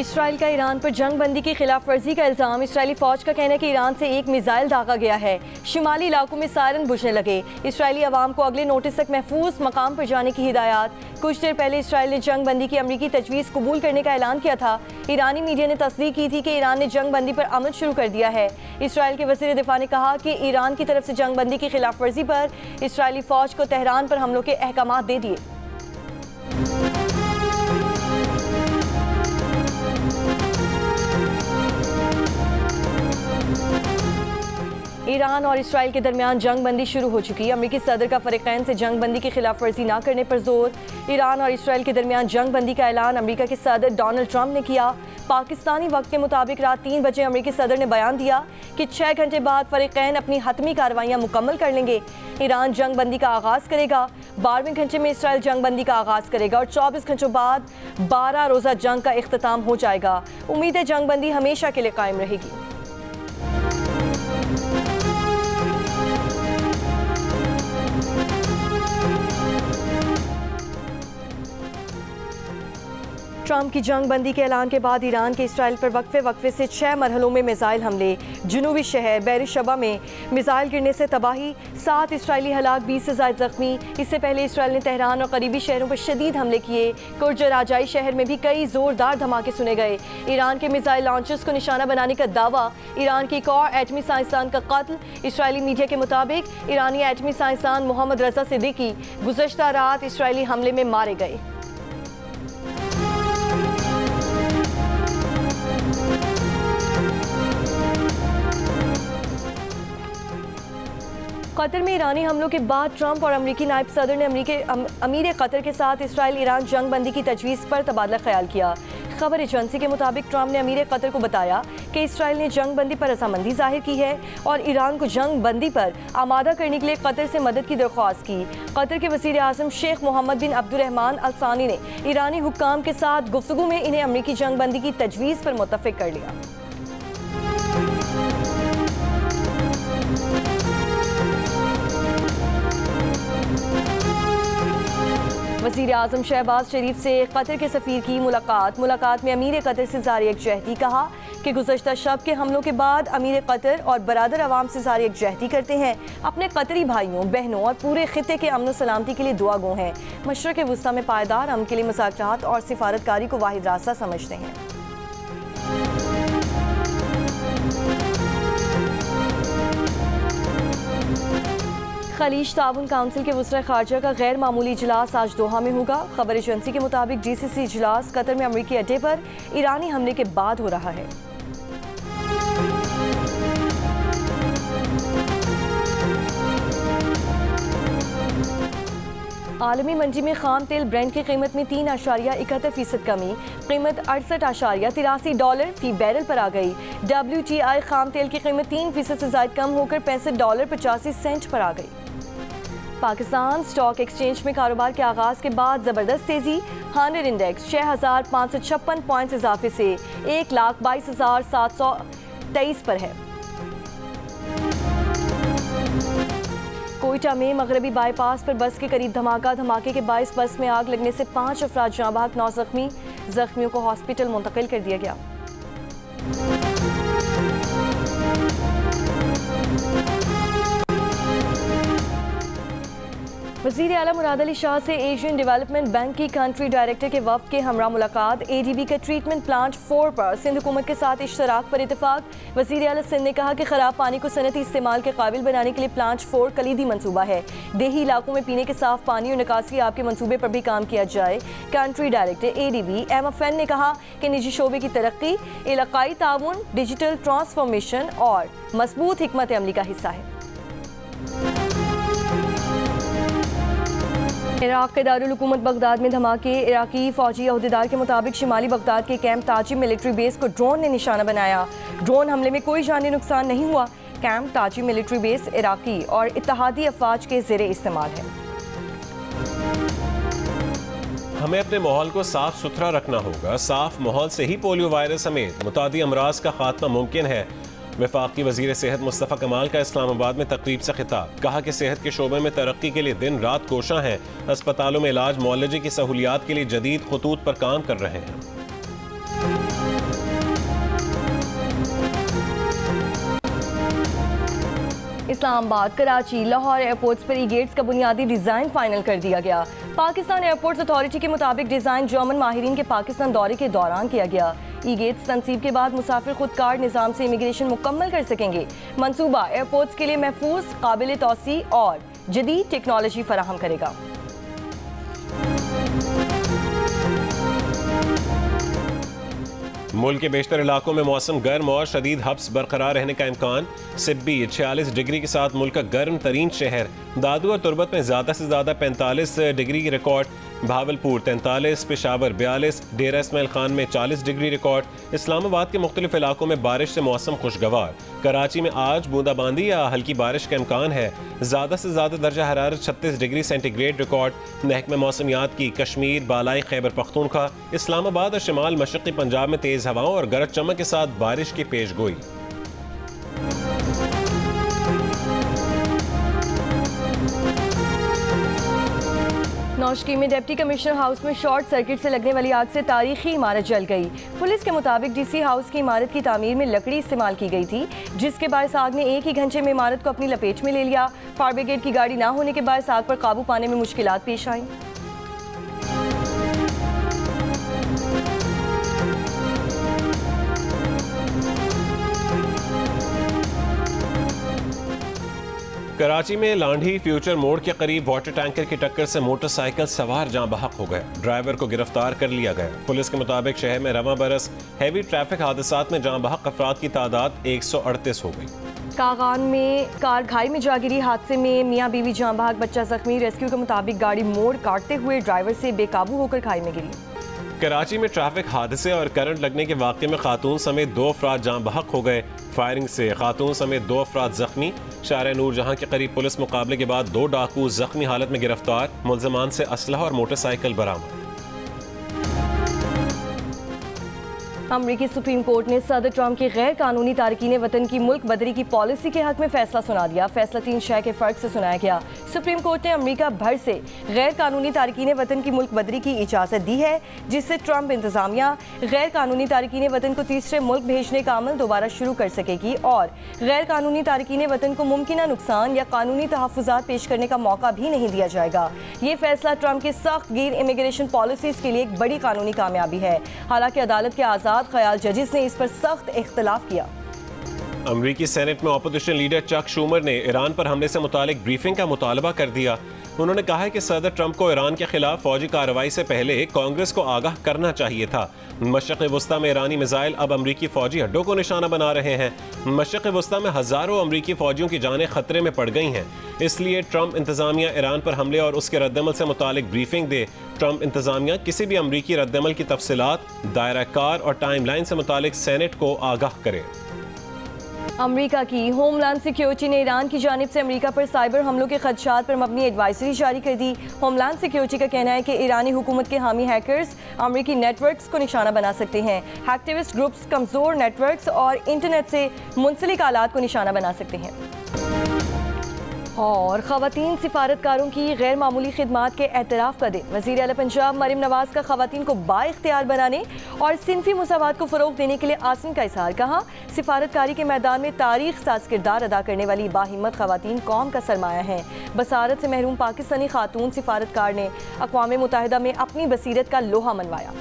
Israel का Iran पर जंग बंदी की खिलाफ वर्जी का इल्ज़ाम। इसराइली फौज का कहना है कि ईरान से एक मिसाइल दागा गया है। शिमाली इलाकों में सायरन बुझने लगे। इसराइली अवाम को अगले नोटिस तक महफूज मकाम पर जाने की हिदायत। कुछ देर पहले इसराइल ने जंग बंदी की अमरीकी तजवीज़ कबूल करने का ऐलान किया था। ईरानी मीडिया ने तस्दीक की थी कि ईरान ने जंग बंदी पर अमल शुरू कर दिया है। इसराइल के वज़ीर दिफा ने कहा कि ईरान की तरफ से जंग बंदी की खिलाफ वर्जी पर इसराइली फौज को तेहरान पर हमलों के अहकाम दे दिए। ईरान और इसराइल के दरमियान जंग बंदी शुरू हो चुकी है। अमरीकी सदर का फरीकैन से जंग बंदी की खिलाफ वर्जी न करने पर जोर। ईरान और इसराइल के दरमियान जंग बंदी का ऐलान अमरीका के सदर डोनाल्ड ट्रंप ने किया। पाकिस्तानी वक्त के मुताबिक रात 3 बजे अमरीकी सदर ने बयान दिया कि 6 घंटे बाद फरीकैन अपनी हतमी कार्रवाइयाँ मुकम्मल कर लेंगे। ईरान जंग बंदी का आगाज़ करेगा। 12वें घंटे में इसराइल जंग बंदी का आगाज़ करेगा और 24 घंटों बाद 12 रोज़ा जंग का इख्तिताम हो जाएगा। उम्मीद है जंग बंदी हमेशा के लिए कायम रहेगी। ट्रंप की जंग बंदी के ऐलान के बाद ईरान के इसराइल पर वक्फे से 6 मरहलों में मिसाइल हमले। जनूबी शहर बेरशबा में मिसाइल गिरने से तबाही, 7 इसराइली हलाक, 20 से ज़ायद जख्मी। इससे पहले इसराइल ने तेहरान और करीबी शहरों पर शदीद हमले किए। कुर्जराजाई शहर में भी कई जोरदार धमाके सुने गए। ईरान के मिसाइल लॉन्चर्स को निशाना बनाने का दावा। ईरान की एक और एटमी साइंसदान का कत्ल। इसराइली मीडिया के मुताबिक ईरानी एटमी साइंसदान मोहम्मद रजा सिद्दीकी गुज़श्ता रात इसराइली हमले में मारे गए। कतर में ईरानी हमलों के बाद ट्रंप और अमरीकी नायब सदर ने अमीर कतर के साथ इसराइल ईरान जंग बंदी की तजवीज़ पर तबादला ख्याल किया। खबर एजेंसी के मुताबिक ट्रंप ने अमीर कतर को बताया कि इसराइल ने जंग बंदी पर रजामंदी जाहिर की है और ईरान को जंग बंदी पर आमादा करने के लिए कतर से मदद की दरख्वास्त की। कतर के वज़ीर आज़म शेख मोहम्मद बिन अब्दुर्रहमान अल सानी ने ईरानी हुक्काम के साथ गुफ्तगू में इन्हें अमरीकी जंग बंदी की तजवीज़ पर मुत्तफ़िक कर लिया। वज़ीर आज़म शहबाज शरीफ से कतर के सफ़ीर की मुलाकात में अमीर कतर से ज़ारी यकजहती। कहा कि गुज़श्ता शब के हमलों के बाद अमीर कतर और बरादर अवाम से ज़ारी यकजहती करते हैं। अपने कतरी भाइयों बहनों और पूरे खित्ते के अमन सलामती के लिए दुआ गो हैं। मशरक़ वुस्ता में पायदार अमन के लिए मुज़ाकरात और सिफारतकारी को वाहिद रास्ता समझते हैं। खलीज ताउन काउंसिल के वज़ीर ख़ारजा का गैर मामूली इजलास आज दोहा में होगा। खबर एजेंसी के मुताबिक GCC इजलास कतर में अमरीकी अड्डे पर ईरानी हमले के बाद हो रहा है। आलमी मंडी में खाम तेल ब्रेंट की कीमत में 3.71% कमी। कीमत $68.83 फी बैरल पर आ गई। WTI खाम तेल की कीमत 3% से ज़ायद कम होकर $65.85 पर आ गई। पाकिस्तान स्टॉक एक्सचेंज में कारोबार के आगाज़ के बाद ज़बरदस्त तेज़ी। 100 इंडेक्स 6,556 पॉइंट्स इजाफे से 1,22,723 पर है। कोयटा में मगरबी बाईपास पर बस के करीब धमाके के बाइस बस में आग लगने से 5 अफराद जाँ बहक, 9 जख्मी। जख्मियों को हॉस्पिटल मुंतकिल कर दिया गया। वज़ीर आला मुराद अली शाह से एशियन डेवलपमेंट बैंक की कंट्री डायरेक्टर के वफ़द के हमरा मुलाकात। ADB के ट्रीटमेंट प्लांट 4 पर सिंध हुकूमत के साथ इश्तराक पर इतफाक। वज़ीर आला सिंध ने कहा कि ख़राब पानी को सनती इस्तेमाल के काबिल बनाने के लिए प्लांट 4 कलीदी मनसूबा है। देही इलाकों में पीने के साफ पानी और निकासी आपके मनसूबे पर भी काम किया जाए। कंट्री डायरेक्टर ADB MFN ने कहा कि निजी शोबे की तरक्की इलाकाई ताउन, डिजिटल ट्रांसफॉर्मेशन और मजबूत हिकमत अमली का हिस्सा है। इराक़ के दारुल हुकूमत बगदाद में धमाके। इराकी फौजी अहदेदार के मुताबिक शिमाली बगदाद के कैंप ताजिम मिलिट्री बेस को ड्रोन ने निशाना बनाया। ड्रोन हमले में कोई जानी नुकसान नहीं हुआ। Camp Tajim military base Iraqi और इत्तहादी अफवाज के ज़ेरे इस्तेमाल है। हमें अपने माहौल को साफ सुथरा रखना होगा। साफ माहौल से ही पोलियो वायरस समेत मुतादी अमराज का खात्मा मुमकिन है। वफाकी वज़ीर सेहत मुस्तफ़ा कमाल का इस्लामाबाद में तकरीब से खिताब। कहा कि सेहत के शोबे में तरक्की के लिए दिन रात कोशां हैं। अस्पतालों में इलाज मुआलजे की सहूलियात के लिए जदीद खतूत पर काम कर रहे हैं। इस्लामाबाद, कराची, लाहौर एयरपोर्ट्स पर ई गेट्स का बुनियादी डिज़ाइन फाइनल कर दिया गया। पाकिस्तान एयरपोर्ट्स अथॉरिटी के मुताबिक डिज़ाइन जर्मन माहिरीन के पाकिस्तान दौरे के दौरान किया गया। ई गेट्स तनसीब के बाद मुसाफिर खुद कार्ड निज़ाम से इमिग्रेशन मुकम्मल कर सकेंगे। मंसूबा एयरपोर्ट्स के लिए महफूज, काबिल तौसी और जदीद टेक्नोलॉजी फराहम करेगा। मुल्क के बेशतर इलाकों में मौसम गर्म और शदीद हब्स बरकरार रहने का इम्कान। सिब्बी 46 डिग्री के साथ मुल्क का गर्म तरीन शहर। दादू और तुरबत में ज़्यादा से ज़्यादा 45 डिग्री की रिकॉर्ड। भावलपुर 43, पेशावर 42, डेरा इस्माइल खान में 40 डिग्री रिकॉर्ड। इस्लामाबाद के मुख्तलिफ इलाकों में बारिश से मौसम खुशगवार। कराची में आज बूंदाबांदी या हल्की बारिश का इम्कान है। ज़्यादा से ज़्यादा दर्जा हरारत 36 डिग्री सेंटीग्रेड रिकॉर्ड। महकमे मौसमियात की कश्मीर, बालाई खैबर पख्तूनख्वा, इस्लामाबाद और शिमाल मशरक़ी पंजाब में तेज़ हवाओं और गरज चमक के साथ बारिश की पेशगोई। नौशकी में डिप्टी कमिश्नर हाउस में शॉर्ट सर्किट से लगने वाली आग से तारीखी इमारत जल गई। पुलिस के मुताबिक डीसी हाउस की इमारत की तामीर में लकड़ी इस्तेमाल की गई थी, जिसके बायस आग ने एक ही घंटे में इमारत को अपनी लपेट में ले लिया। फायर ब्रिगेड की गाड़ी ना होने के बायस आग पर काबू पाने में मुश्किलात पेश आई। कराची में लांढी फ्यूचर मोड़ के करीब वाटर टैंकर की टक्कर से मोटरसाइकिल सवार जाँ बहक हो गए। ड्राइवर को गिरफ्तार कर लिया गया। पुलिस के मुताबिक शहर में रवां बरस हैवी ट्रैफिक हादसात में जाँ बहक अफराद की तादाद 138 हो गई। कागान में कार खाई में जा गिरी। हादसे में मियाँ बीवी जाँ बहक, बच्चा जख्मी। रेस्क्यू के मुताबिक गाड़ी मोड़ काटते हुए ड्राइवर से बेकाबू होकर खाई में गिरी। कराची में ट्रैफिक हादसे और करंट लगने के वाक़े में खातून समेत 2 अफराद जाँ बहक हो गए। फायरिंग से खातून समेत 2 अफराद जख्मी। शारे नूर जहां के करीब पुलिस मुकाबले के बाद 2 डाकू जख्मी हालत में गिरफ्तार। मुल्ज़मान से असलहा और मोटरसाइकिल बरामद। अमरीकी सुप्रीम कोर्ट ने सदर ट्रंप की गैर कानूनी तारकीन वतन की मुल्क बदरी की पॉलिसी के हक में फैसला सुना दिया। फैसला 3 शय के फर्क से सुनाया गया। सुप्रीम कोर्ट ने अमरीका भर से गैर कानूनी तारकीन वतन की मुल्क बदरी की इजाज़त दी है, जिससे ट्रंप इंतजामिया गैर कानूनी तारकीन वतन को तीसरे मुल्क भेजने का अमल दोबारा शुरू कर सकेगी और गैर कानूनी तारकीन वतन को मुमकिन नुकसान या कानूनी तहफ़्फ़ुज़ात पेश करने का मौका भी नहीं दिया जाएगा। ये फैसला ट्रंप की सख्त गिर इमिग्रेशन पॉलिसीज़ के लिए एक बड़ी कानूनी कामयाबी है। हालांकि अदालत के आज़ाद ख्याल जजेस ने इस पर सख्त इख्तलाफ किया। अमरीकी सेनेट में अपोजिशन लीडर चक शूमर ने ईरान पर हमले से मुतालिक ब्रीफिंग का मुतालबा कर दिया। उन्होंने कहा है कि सदर ट्रंप को ईरान के खिलाफ फौजी कार्रवाई से पहले कांग्रेस को आगाह करना चाहिए था। मशरक़ वस्ता में ईरानी मिसाइल अब अमरीकी फौजी अड्डों को निशाना बना रहे हैं। मशरक़ वस्ता में हज़ारों अमरीकी फौजियों की जानें खतरे में पड़ गई हैं। इसलिए ट्रंप इंतजामिया ईरान पर हमले और उसके रद्दमल से मुतालिक ब्रीफिंग दे। ट्रंप इंतजामिया किसी भी अमरीकी रद्दमल की तफसीलात, दायरा कार और टाइम लाइन से मुतालिक सेनेट को आगाह करे। अमरीका की होमलैंड सिक्योरिटी ने ईरान की जानिब से अमरीका पर साइबर हमलों के खदशात पर मबनी एडवाइजरी जारी कर दी। होमलैंड सिक्योरिटी का कहना है कि ईरानी हुकूमत के हामी हैकर्स अमरीकी नेटवर्क्स को निशाना बना सकते हैं। हैकटिविस्ट ग्रुप्स कमज़ोर नेटवर्क्स और इंटरनेट से मुंसलिक आलात को निशाना बना सकते हैं। और ख़वातीन सिफारतकारों की गैर मामूली खिदमात के एतराफ़ का दिन। वज़ीर आला पंजाब मरियम नवाज़ का ख़वातीन को बाइख्तियार बनाने और सिनफी मुसावात को फ़रोग़ देने के लिए आज़म का इज़हार। कहा, सिफारतकारी के मैदान में तारीख़ साज़ किरदार अदा करने वाली बाहिम्मत ख़वातीन कौम का सरमाया है। बसारत से महरूम पाकिस्तानी खातून सिफारतकार ने अक़वाम मुत्तहिदा में अपनी बसीरत का लोहा मनवाया।